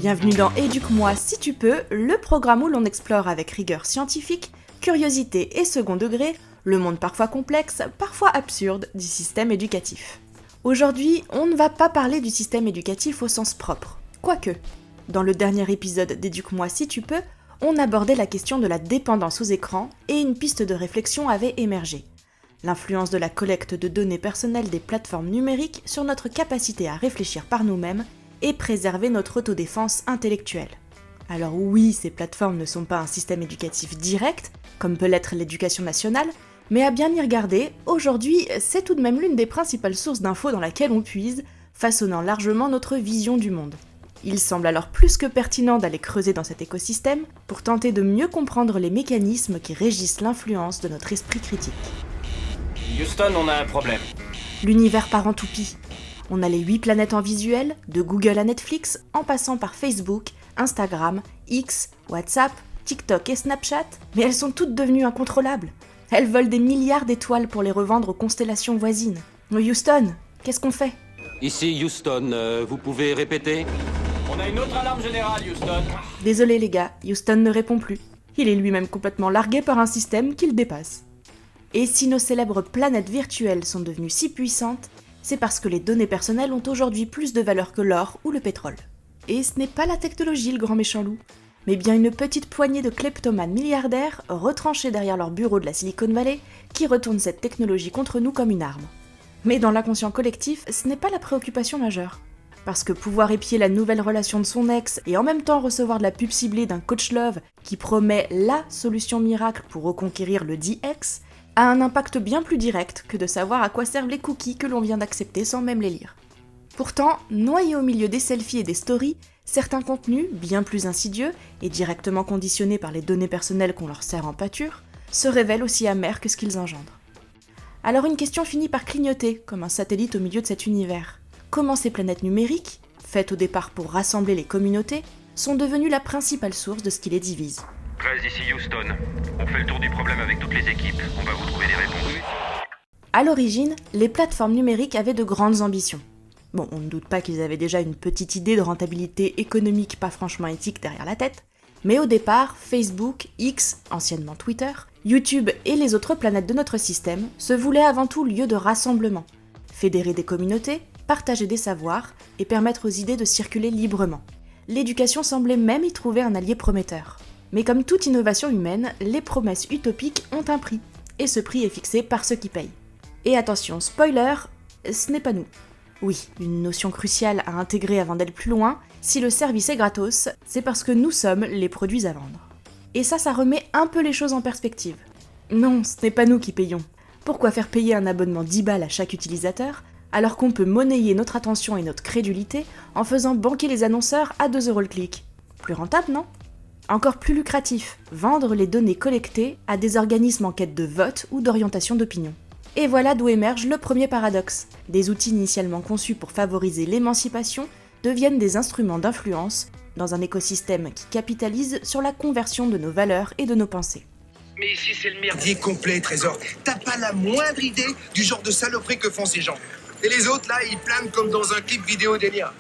Bienvenue dans Éduque-moi si tu peux, le programme où l'on explore avec rigueur scientifique, curiosité et second degré, le monde parfois complexe, parfois absurde du système éducatif. Aujourd'hui, on ne va pas parler du système éducatif au sens propre. Quoique, dans le dernier épisode d'Éduque-moi si tu peux, on abordait la question de la dépendance aux écrans et une piste de réflexion avait émergé. L'influence de la collecte de données personnelles des plateformes numériques sur notre capacité à réfléchir par nous-mêmes et préserver notre autodéfense intellectuelle. Alors oui, ces plateformes ne sont pas un système éducatif direct, comme peut l'être l'éducation nationale, mais à bien y regarder, aujourd'hui, c'est tout de même l'une des principales sources d'infos dans laquelle on puise, façonnant largement notre vision du monde. Il semble alors plus que pertinent d'aller creuser dans cet écosystème pour tenter de mieux comprendre les mécanismes qui régissent l'influence de notre esprit critique. Houston, on a un problème. L'univers part en toupie. On a les 8 planètes en visuel, de Google à Netflix, en passant par Facebook, Instagram, X, WhatsApp, TikTok et Snapchat, mais elles sont toutes devenues incontrôlables. Elles volent des milliards d'étoiles pour les revendre aux constellations voisines. Houston, qu'est-ce qu'on fait ? Ici Houston, vous pouvez répéter ? On a une autre alarme générale, Houston. Désolé les gars, Houston ne répond plus. Il est lui-même complètement largué par un système qui le dépasse. Et si nos célèbres planètes virtuelles sont devenues si puissantes, c'est parce que les données personnelles ont aujourd'hui plus de valeur que l'or ou le pétrole. Et ce n'est pas la technologie le grand méchant loup, mais bien une petite poignée de kleptomanes milliardaires retranchés derrière leur bureau de la Silicon Valley qui retournent cette technologie contre nous comme une arme. Mais dans l'inconscient collectif, ce n'est pas la préoccupation majeure. Parce que pouvoir épier la nouvelle relation de son ex et en même temps recevoir de la pub ciblée d'un coach love qui promet LA solution miracle pour reconquérir le dit ex, a un impact bien plus direct que de savoir à quoi servent les cookies que l'on vient d'accepter sans même les lire. Pourtant, noyés au milieu des selfies et des stories, certains contenus, bien plus insidieux et directement conditionnés par les données personnelles qu'on leur sert en pâture, se révèlent aussi amers que ce qu'ils engendrent. Alors une question finit par clignoter, comme un satellite au milieu de cet univers. Comment ces planètes numériques, faites au départ pour rassembler les communautés, sont devenues la principale source de ce qui les divise ? 13 ici Houston. On fait le tour du problème avec toutes les équipes. On va vous trouver des réponses. À l'origine, les plateformes numériques avaient de grandes ambitions. Bon, on ne doute pas qu'ils avaient déjà une petite idée de rentabilité économique pas franchement éthique derrière la tête, mais au départ, Facebook, X, anciennement Twitter, YouTube et les autres planètes de notre système se voulaient avant tout lieu de rassemblement, fédérer des communautés, partager des savoirs et permettre aux idées de circuler librement. L'éducation semblait même y trouver un allié prometteur. Mais comme toute innovation humaine, les promesses utopiques ont un prix, et ce prix est fixé par ceux qui payent. Et attention, spoiler, ce n'est pas nous. Oui, une notion cruciale à intégrer avant d'aller plus loin, si le service est gratos, c'est parce que nous sommes les produits à vendre. Et ça remet un peu les choses en perspective. Non, ce n'est pas nous qui payons. Pourquoi faire payer un abonnement 10 balles à chaque utilisateur, alors qu'on peut monnayer notre attention et notre crédulité en faisant banquer les annonceurs à 2 € le clic ? Plus rentable, non ? Encore plus lucratif, vendre les données collectées à des organismes en quête de vote ou d'orientation d'opinion. Et voilà d'où émerge le premier paradoxe. Des outils initialement conçus pour favoriser l'émancipation deviennent des instruments d'influence dans un écosystème qui capitalise sur la conversion de nos valeurs et de nos pensées. Mais ici c'est le merdier complet, Trésor. T'as pas la moindre idée du genre de saloperie que font ces gens. Et les autres là, ils planent comme dans un clip vidéo d'Elia.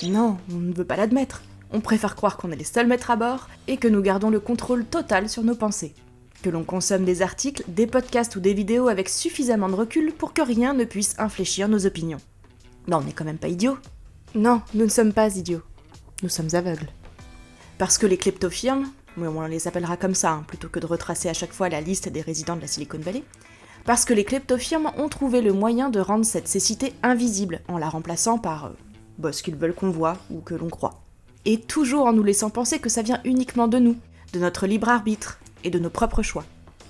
Non, on ne veut pas l'admettre. On préfère croire qu'on est les seuls maîtres à bord et que nous gardons le contrôle total sur nos pensées. Que l'on consomme des articles, des podcasts ou des vidéos avec suffisamment de recul pour que rien ne puisse infléchir nos opinions. Non, on n'est quand même pas idiots. Non, nous ne sommes pas idiots. Nous sommes aveugles. Parce que les kleptofirmes, mais on les appellera comme ça, plutôt que de retracer à chaque fois la liste des résidents de la Silicon Valley, parce que les kleptofirmes ont trouvé le moyen de rendre cette cécité invisible en la remplaçant par ce qu'ils veulent qu'on voit ou que l'on croit. Et toujours en nous laissant penser que ça vient uniquement de nous, de notre libre arbitre et de nos propres choix.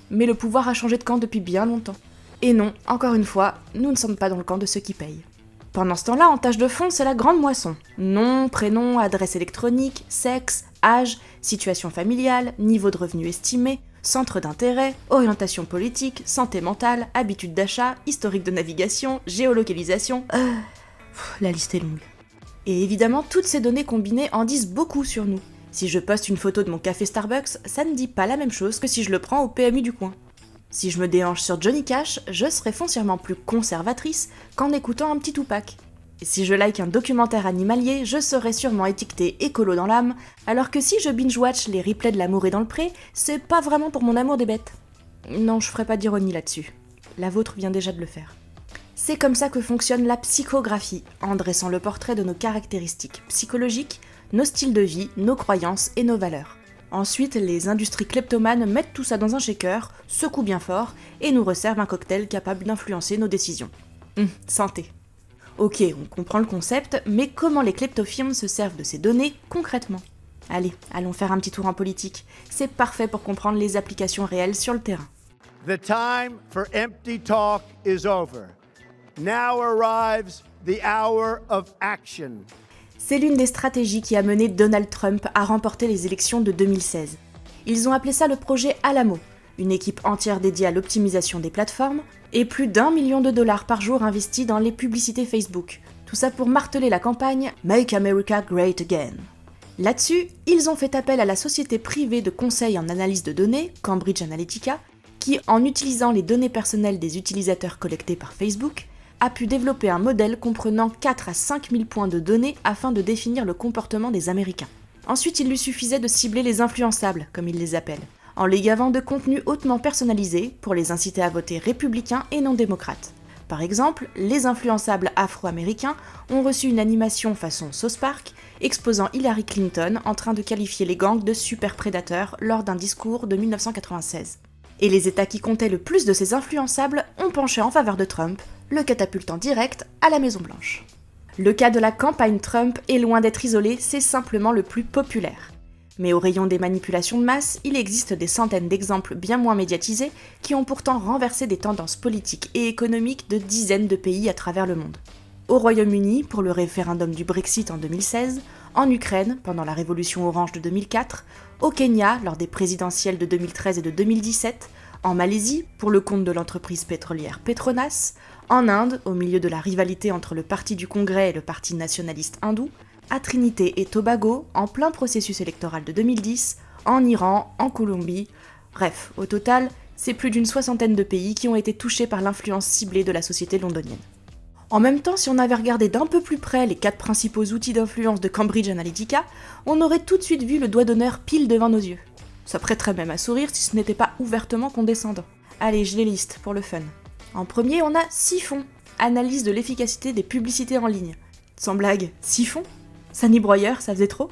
Mais le pouvoir a changé de camp depuis bien longtemps. Et non, encore une fois, nous ne sommes pas dans le camp de ceux qui payent. Pendant ce temps-là, en tâche de fond, c'est la grande moisson. Nom, prénom, adresse électronique, sexe, âge, situation familiale, niveau de revenu estimé, centre d'intérêt, orientation politique, santé mentale, habitudes d'achat, historique de navigation, géolocalisation... la liste est longue. Et évidemment, toutes ces données combinées en disent beaucoup sur nous. Si je poste une photo de mon café Starbucks, ça ne dit pas la même chose que si je le prends au PMU du coin. Si je me déhanche sur Johnny Cash, je serai foncièrement plus conservatrice qu'en écoutant un petit Tupac. Et si je like un documentaire animalier, je serai sûrement étiqueté écolo dans l'âme, alors que si je binge-watch les replays de l'amour est dans le pré, c'est pas vraiment pour mon amour des bêtes. Non, je ferai pas d'ironie là-dessus. La vôtre vient déjà de le faire. C'est comme ça que fonctionne la psychographie, en dressant le portrait de nos caractéristiques psychologiques, nos styles de vie, nos croyances et nos valeurs. Ensuite, les industries kleptomanes mettent tout ça dans un shaker, secouent bien fort, et nous resservent un cocktail capable d'influencer nos décisions. Santé. Ok, on comprend le concept, mais comment les kleptofirmes se servent de ces données concrètement ? Allez, allons faire un petit tour en politique. C'est parfait pour comprendre les applications réelles sur le terrain. The time for empty talk is over. Now arrives the hour of action. C'est l'une des stratégies qui a mené Donald Trump à remporter les élections de 2016. Ils ont appelé ça le projet Alamo, une équipe entière dédiée à l'optimisation des plateformes, et plus d'1 million de dollars par jour investis dans les publicités Facebook. Tout ça pour marteler la campagne « Make America Great Again ». Là-dessus, ils ont fait appel à la société privée de conseil en analyse de données, Cambridge Analytica, qui, en utilisant les données personnelles des utilisateurs collectées par Facebook, a pu développer un modèle comprenant 4 à 5 000 points de données afin de définir le comportement des Américains. Ensuite, il lui suffisait de cibler les influençables, comme ils les appellent, en les gavant de contenus hautement personnalisés pour les inciter à voter républicains et non démocrates. Par exemple, les influençables afro-américains ont reçu une animation façon South Park exposant Hillary Clinton en train de qualifier les gangs de super prédateurs lors d'un discours de 1996. Et les États qui comptaient le plus de ces influençables ont penché en faveur de Trump, le catapultant direct à la Maison-Blanche. Le cas de la campagne Trump est loin d'être isolé, c'est simplement le plus populaire. Mais au rayon des manipulations de masse, il existe des centaines d'exemples bien moins médiatisés qui ont pourtant renversé des tendances politiques et économiques de dizaines de pays à travers le monde. Au Royaume-Uni, pour le référendum du Brexit en 2016, en Ukraine, pendant la révolution orange de 2004, au Kenya, lors des présidentielles de 2013 et de 2017, en Malaisie, pour le compte de l'entreprise pétrolière Petronas, en Inde, au milieu de la rivalité entre le Parti du Congrès et le Parti nationaliste hindou, à Trinité et Tobago, en plein processus électoral de 2010, en Iran, en Colombie, bref, au total, c'est plus d'une soixantaine de pays qui ont été touchés par l'influence ciblée de la société londonienne. En même temps, si on avait regardé d'un peu plus près les 4 principaux outils d'influence de Cambridge Analytica, on aurait tout de suite vu le doigt d'honneur pile devant nos yeux. Ça prêterait même à sourire si ce n'était pas ouvertement condescendant. Allez, je les liste pour le fun. En premier, on a Siphon, analyse de l'efficacité des publicités en ligne. Sans blague, Siphon ? Sunny Broyer, ça faisait trop ?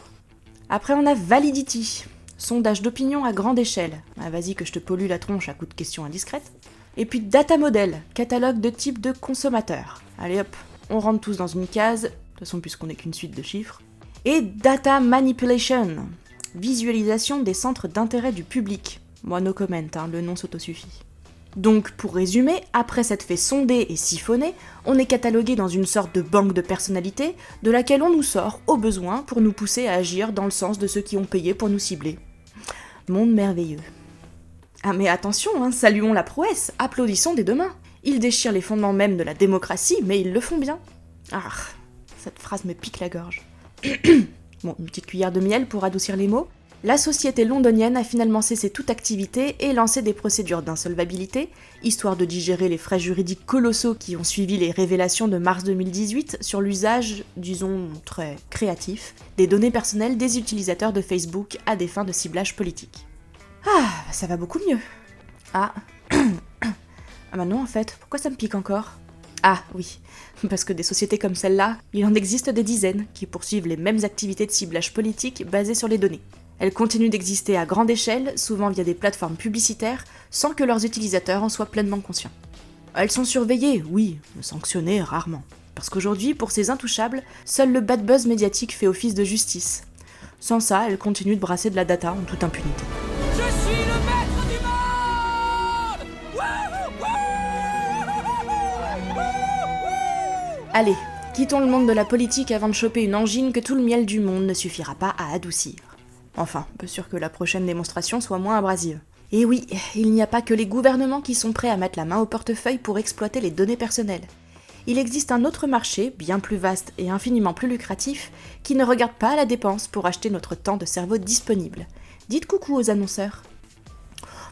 Après, on a Validity, sondage d'opinion à grande échelle. Ah vas-y que je te pollue la tronche à coups de questions indiscrètes. Et puis Data Model, catalogue de types de consommateurs. Allez hop, on rentre tous dans une case, de toute façon puisqu'on n'est qu'une suite de chiffres. Et Data Manipulation, visualisation des centres d'intérêt du public. Moi no comment, le nom s'autosuffit. Donc, pour résumer, après s'être fait sonder et siphonner, on est catalogué dans une sorte de banque de personnalités de laquelle on nous sort, au besoin, pour nous pousser à agir dans le sens de ceux qui ont payé pour nous cibler. Monde merveilleux. Ah mais attention, saluons la prouesse, applaudissons des deux mains. Ils déchirent les fondements même de la démocratie, mais ils le font bien. Ah, cette phrase me pique la gorge. Bon, une petite cuillère de miel pour adoucir les mots. La société londonienne a finalement cessé toute activité et lancé des procédures d'insolvabilité, histoire de digérer les frais juridiques colossaux qui ont suivi les révélations de mars 2018 sur l'usage, disons très créatif, des données personnelles des utilisateurs de Facebook à des fins de ciblage politique. Ah, ça va beaucoup mieux. Ah. Ah bah non en fait, pourquoi ça me pique encore ? Ah oui, parce que des sociétés comme celle-là, il en existe des dizaines qui poursuivent les mêmes activités de ciblage politique basées sur les données. Elles continuent d'exister à grande échelle, souvent via des plateformes publicitaires, sans que leurs utilisateurs en soient pleinement conscients. Elles sont surveillées, oui, mais sanctionnées rarement. Parce qu'aujourd'hui, pour ces intouchables, seul le bad buzz médiatique fait office de justice. Sans ça, elles continuent de brasser de la data en toute impunité. Je suis le maître du monde. Allez, quittons le monde de la politique avant de choper une angine que tout le miel du monde ne suffira pas à adoucir. Enfin, peu sûr que la prochaine démonstration soit moins abrasive. Et oui, il n'y a pas que les gouvernements qui sont prêts à mettre la main au portefeuille pour exploiter les données personnelles. Il existe un autre marché, bien plus vaste et infiniment plus lucratif, qui ne regarde pas à la dépense pour acheter notre temps de cerveau disponible. Dites coucou aux annonceurs.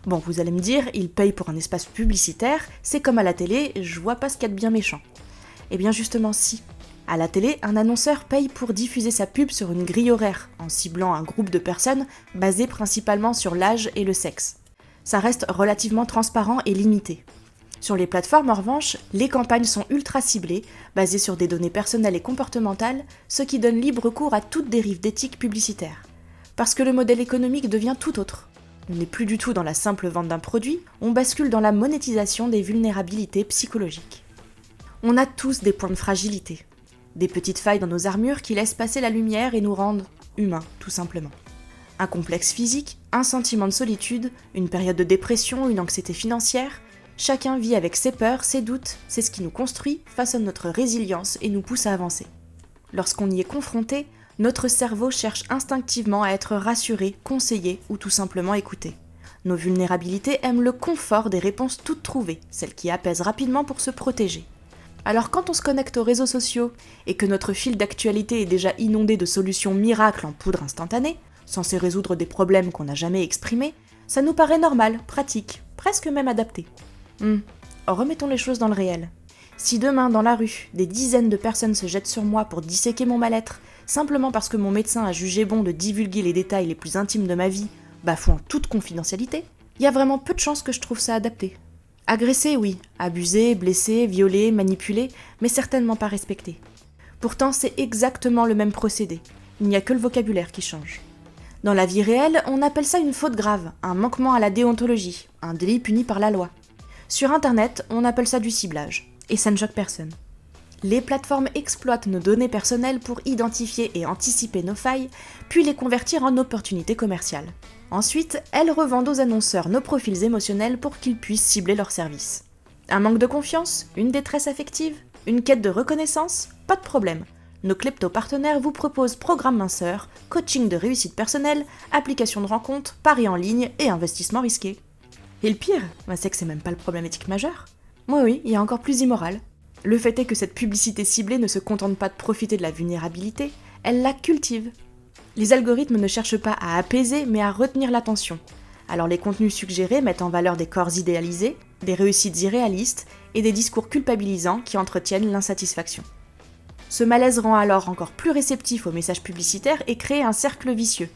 Bon, vous allez me dire, ils payent pour un espace publicitaire, c'est comme à la télé, je vois pas ce qu'il y a de bien méchant. Eh bien justement si. À la télé, un annonceur paye pour diffuser sa pub sur une grille horaire, en ciblant un groupe de personnes basé principalement sur l'âge et le sexe. Ça reste relativement transparent et limité. Sur les plateformes, en revanche, les campagnes sont ultra ciblées, basées sur des données personnelles et comportementales, ce qui donne libre cours à toute dérive d'éthique publicitaire. Parce que le modèle économique devient tout autre. On n'est plus du tout dans la simple vente d'un produit, on bascule dans la monétisation des vulnérabilités psychologiques. On a tous des points de fragilité. Des petites failles dans nos armures qui laissent passer la lumière et nous rendent humains, tout simplement. Un complexe physique, un sentiment de solitude, une période de dépression, une anxiété financière, chacun vit avec ses peurs, ses doutes, c'est ce qui nous construit, façonne notre résilience et nous pousse à avancer. Lorsqu'on y est confronté, notre cerveau cherche instinctivement à être rassuré, conseillé ou tout simplement écouté. Nos vulnérabilités aiment le confort des réponses toutes trouvées, celles qui apaisent rapidement pour se protéger. Alors quand on se connecte aux réseaux sociaux et que notre fil d'actualité est déjà inondé de solutions miracles en poudre instantanée, censées résoudre des problèmes qu'on n'a jamais exprimés, ça nous paraît normal, pratique, presque même adapté. Remettons les choses dans le réel. Si demain, dans la rue, des dizaines de personnes se jettent sur moi pour disséquer mon mal-être, simplement parce que mon médecin a jugé bon de divulguer les détails les plus intimes de ma vie, bafouant toute confidentialité, il y a vraiment peu de chances que je trouve ça adapté. Agressé, oui, abusé, blessé, violé, manipulé, mais certainement pas respecté. Pourtant, c'est exactement le même procédé. Il n'y a que le vocabulaire qui change. Dans la vie réelle, on appelle ça une faute grave, un manquement à la déontologie, un délit puni par la loi. Sur Internet, on appelle ça du ciblage, et ça ne choque personne. Les plateformes exploitent nos données personnelles pour identifier et anticiper nos failles, puis les convertir en opportunités commerciales. Ensuite, elles revendent aux annonceurs nos profils émotionnels pour qu'ils puissent cibler leurs services. Un manque de confiance, une détresse affective, une quête de reconnaissance, pas de problème. Nos klepto-partenaires vous proposent programme minceur, coaching de réussite personnelle, application de rencontres, paris en ligne et investissements risqués. Et le pire, c'est que c'est même pas le problème éthique majeur. Oui, il y a encore plus immoral. Le fait est que cette publicité ciblée ne se contente pas de profiter de la vulnérabilité, elle la cultive. Les algorithmes ne cherchent pas à apaiser, mais à retenir l'attention. Alors les contenus suggérés mettent en valeur des corps idéalisés, des réussites irréalistes et des discours culpabilisants qui entretiennent l'insatisfaction. Ce malaise rend alors encore plus réceptif aux messages publicitaires et crée un cercle vicieux.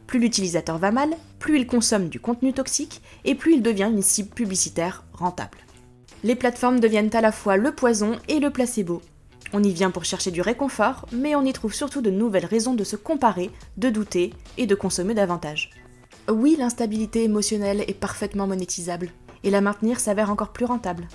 Plus l'utilisateur va mal, plus il consomme du contenu toxique et plus il devient une cible publicitaire rentable. Les plateformes deviennent à la fois le poison et le placebo. On y vient pour chercher du réconfort, mais on y trouve surtout de nouvelles raisons de se comparer, de douter et de consommer davantage. Oui, l'instabilité émotionnelle est parfaitement monétisable, et la maintenir s'avère encore plus rentable.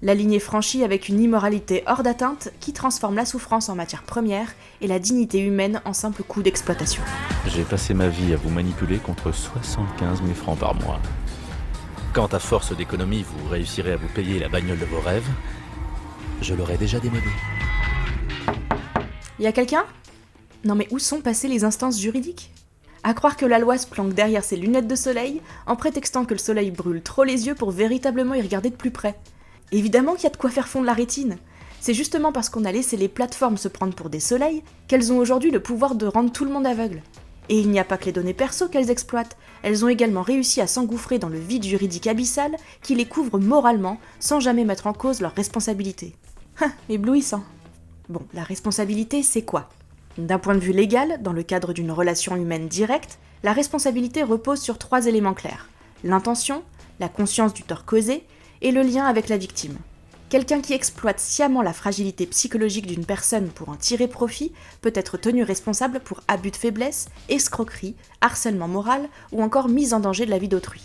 La ligne est franchie avec une immoralité hors d'atteinte qui transforme la souffrance en matière première et la dignité humaine en simple coût d'exploitation. J'ai passé ma vie à vous manipuler contre 75 000 francs par mois. Quand à force d'économie vous réussirez à vous payer la bagnole de vos rêves, je l'aurai déjà démodé. Y a quelqu'un ? Non mais où sont passées les instances juridiques ? À croire que la loi se planque derrière ses lunettes de soleil en prétextant que le soleil brûle trop les yeux pour véritablement y regarder de plus près. Évidemment qu'il y a de quoi faire fondre la rétine. C'est justement parce qu'on a laissé les plateformes se prendre pour des soleils qu'elles ont aujourd'hui le pouvoir de rendre tout le monde aveugle. Et il n'y a pas que les données perso qu'elles exploitent, elles ont également réussi à s'engouffrer dans le vide juridique abyssal qui les couvre moralement sans jamais mettre en cause leur responsabilité. Éblouissant. Bon, la responsabilité, c'est quoi ? D'un point de vue légal, dans le cadre d'une relation humaine directe, la responsabilité repose sur 3 éléments clairs. L'intention, la conscience du tort causé et le lien avec la victime. Quelqu'un qui exploite sciemment la fragilité psychologique d'une personne pour en tirer profit peut être tenu responsable pour abus de faiblesse, escroquerie, harcèlement moral ou encore mise en danger de la vie d'autrui.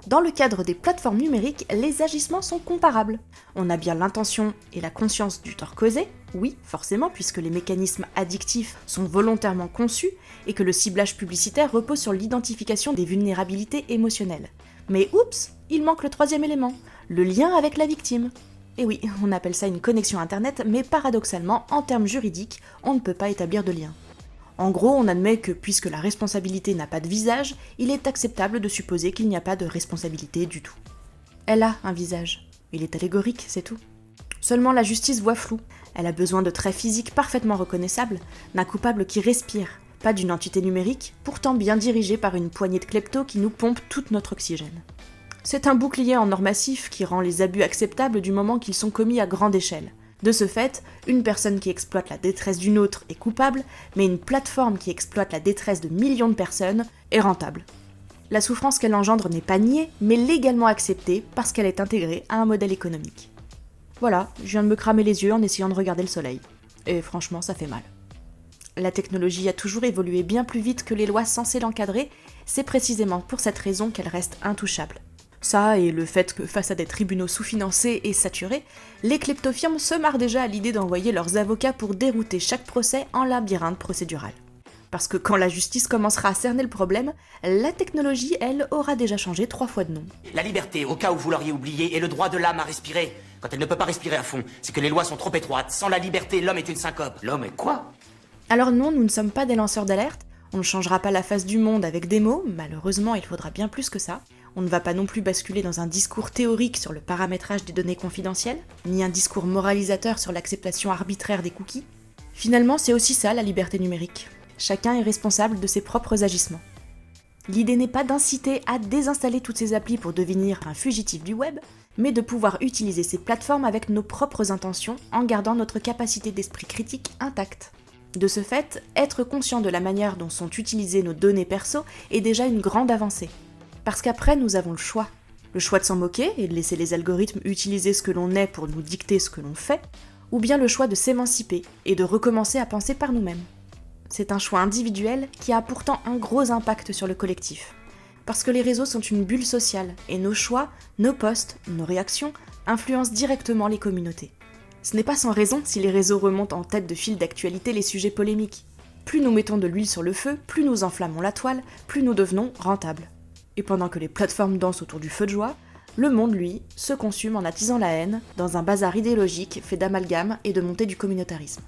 Dans le cadre des plateformes numériques, les agissements sont comparables. On a bien l'intention et la conscience du tort causé, oui, forcément, puisque les mécanismes addictifs sont volontairement conçus et que le ciblage publicitaire repose sur l'identification des vulnérabilités émotionnelles. Mais oups, il manque le 3e élément, le lien avec la victime. Et oui, on appelle ça une connexion internet, mais paradoxalement, en termes juridiques, on ne peut pas établir de lien. En gros, on admet que puisque la responsabilité n'a pas de visage, il est acceptable de supposer qu'il n'y a pas de responsabilité du tout. Elle a un visage. Il est allégorique, c'est tout. Seulement la justice voit flou. Elle a besoin de traits physiques parfaitement reconnaissables, d'un coupable qui respire, pas d'une entité numérique, pourtant bien dirigée par une poignée de kleptos qui nous pompe tout notre oxygène. C'est un bouclier en or massif qui rend les abus acceptables du moment qu'ils sont commis à grande échelle. De ce fait, une personne qui exploite la détresse d'une autre est coupable, mais une plateforme qui exploite la détresse de millions de personnes est rentable. La souffrance qu'elle engendre n'est pas niée, mais légalement acceptée parce qu'elle est intégrée à un modèle économique. Voilà, je viens de me cramer les yeux en essayant de regarder le soleil. Et franchement, ça fait mal. La technologie a toujours évolué bien plus vite que les lois censées l'encadrer, c'est précisément pour cette raison qu'elle reste intouchable. Ça, et le fait que face à des tribunaux sous-financés et saturés, les kleptofirmes se marrent déjà à l'idée d'envoyer leurs avocats pour dérouter chaque procès en labyrinthe procédural. Parce que quand la justice commencera à cerner le problème, la technologie, elle, aura déjà changé 3 fois de nom. La liberté, au cas où vous l'auriez oublié, est le droit de l'âme à respirer. Quand elle ne peut pas respirer à fond, c'est que les lois sont trop étroites. Sans la liberté, l'homme est une syncope. L'homme est quoi? Alors non, nous ne sommes pas des lanceurs d'alerte, on ne changera pas la face du monde avec des mots, malheureusement il faudra bien plus que ça. On ne va pas non plus basculer dans un discours théorique sur le paramétrage des données confidentielles, ni un discours moralisateur sur l'acceptation arbitraire des cookies. Finalement, c'est aussi ça la liberté numérique. Chacun est responsable de ses propres agissements. L'idée n'est pas d'inciter à désinstaller toutes ces applis pour devenir un fugitif du web, mais de pouvoir utiliser ces plateformes avec nos propres intentions en gardant notre capacité d'esprit critique intacte. De ce fait, être conscient de la manière dont sont utilisées nos données perso est déjà une grande avancée. Parce qu'après, nous avons le choix. Le choix de s'en moquer et de laisser les algorithmes utiliser ce que l'on est pour nous dicter ce que l'on fait, ou bien le choix de s'émanciper et de recommencer à penser par nous-mêmes. C'est un choix individuel qui a pourtant un gros impact sur le collectif. Parce que les réseaux sont une bulle sociale, et nos choix, nos posts, nos réactions influencent directement les communautés. Ce n'est pas sans raison si les réseaux remontent en tête de fil d'actualité les sujets polémiques. Plus nous mettons de l'huile sur le feu, plus nous enflammons la toile, plus nous devenons rentables. Et pendant que les plateformes dansent autour du feu de joie, le monde, lui, se consume en attisant la haine, dans un bazar idéologique fait d'amalgame et de montée du communautarisme.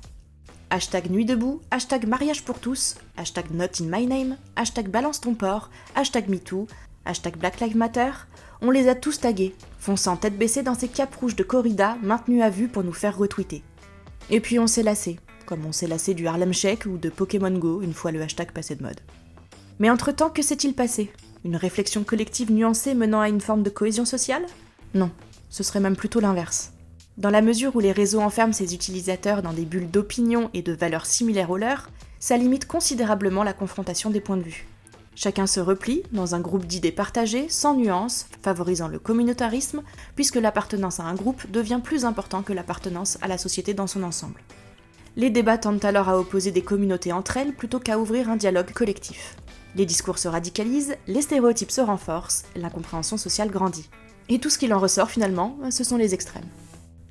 Hashtag nuit debout, hashtag mariage pour tous, hashtag not in my name, hashtag balance ton porc, hashtag MeToo, hashtag Black Lives Matter, on les a tous tagués, fonçant tête baissée dans ces capes rouges de corrida maintenus à vue pour nous faire retweeter. Et puis on s'est lassé, comme on s'est lassé du Harlem Shake ou de Pokémon Go une fois le hashtag passé de mode. Mais entre-temps, que s'est-il passé ? Une réflexion collective nuancée menant à une forme de cohésion sociale ? Non, ce serait même plutôt l'inverse. Dans la mesure où les réseaux enferment ses utilisateurs dans des bulles d'opinion et de valeurs similaires aux leurs, ça limite considérablement la confrontation des points de vue. Chacun se replie dans un groupe d'idées partagées, sans nuance, favorisant le communautarisme, puisque l'appartenance à un groupe devient plus important que l'appartenance à la société dans son ensemble. Les débats tendent alors à opposer des communautés entre elles plutôt qu'à ouvrir un dialogue collectif. Les discours se radicalisent, les stéréotypes se renforcent, l'incompréhension sociale grandit. Et tout ce qu'il en ressort finalement, ce sont les extrêmes.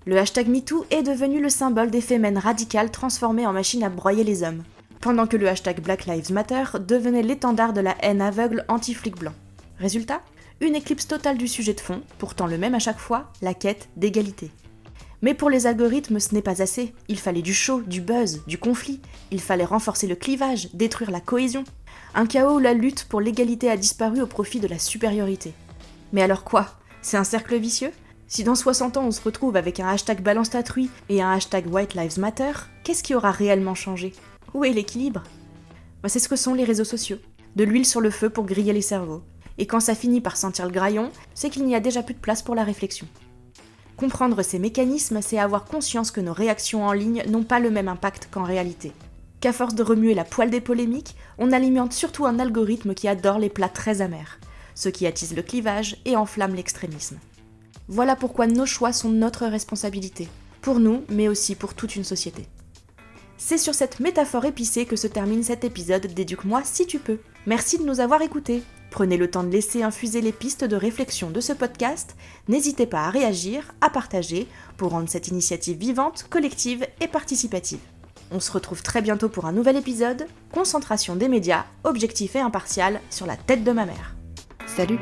Le hashtag MeToo est devenu le symbole des fémènes radicales transformées en machines à broyer les hommes, pendant que le hashtag Black Lives Matter devenait l'étendard de la haine aveugle anti-flic blanc. Résultat ? Une éclipse totale du sujet de fond, pourtant le même à chaque fois, la quête d'égalité. Mais pour les algorithmes, ce n'est pas assez. Il fallait du show, du buzz, du conflit. Il fallait renforcer le clivage, détruire la cohésion. Un chaos où la lutte pour l'égalité a disparu au profit de la supériorité. Mais alors quoi ? C'est un cercle vicieux ? Si dans 60 ans on se retrouve avec un hashtag balance ta truie et un hashtag White Lives Matter, qu'est-ce qui aura réellement changé ? Où est l'équilibre ? C'est ce que sont les réseaux sociaux. De l'huile sur le feu pour griller les cerveaux. Et quand ça finit par sentir le graillon, c'est qu'il n'y a déjà plus de place pour la réflexion. Comprendre ces mécanismes, c'est avoir conscience que nos réactions en ligne n'ont pas le même impact qu'en réalité. Qu'à force de remuer la poêle des polémiques, on alimente surtout un algorithme qui adore les plats très amers, ceux qui attisent le clivage et enflamment l'extrémisme. Voilà pourquoi nos choix sont notre responsabilité, pour nous, mais aussi pour toute une société. C'est sur cette métaphore épicée que se termine cet épisode d'Éduque-moi si tu peux. Merci de nous avoir écoutés. Prenez le temps de laisser infuser les pistes de réflexion de ce podcast. N'hésitez pas à réagir, à partager, pour rendre cette initiative vivante, collective et participative. On se retrouve très bientôt pour un nouvel épisode. Concentration des médias, objectif et impartial, sur la tête de ma mère. Salut!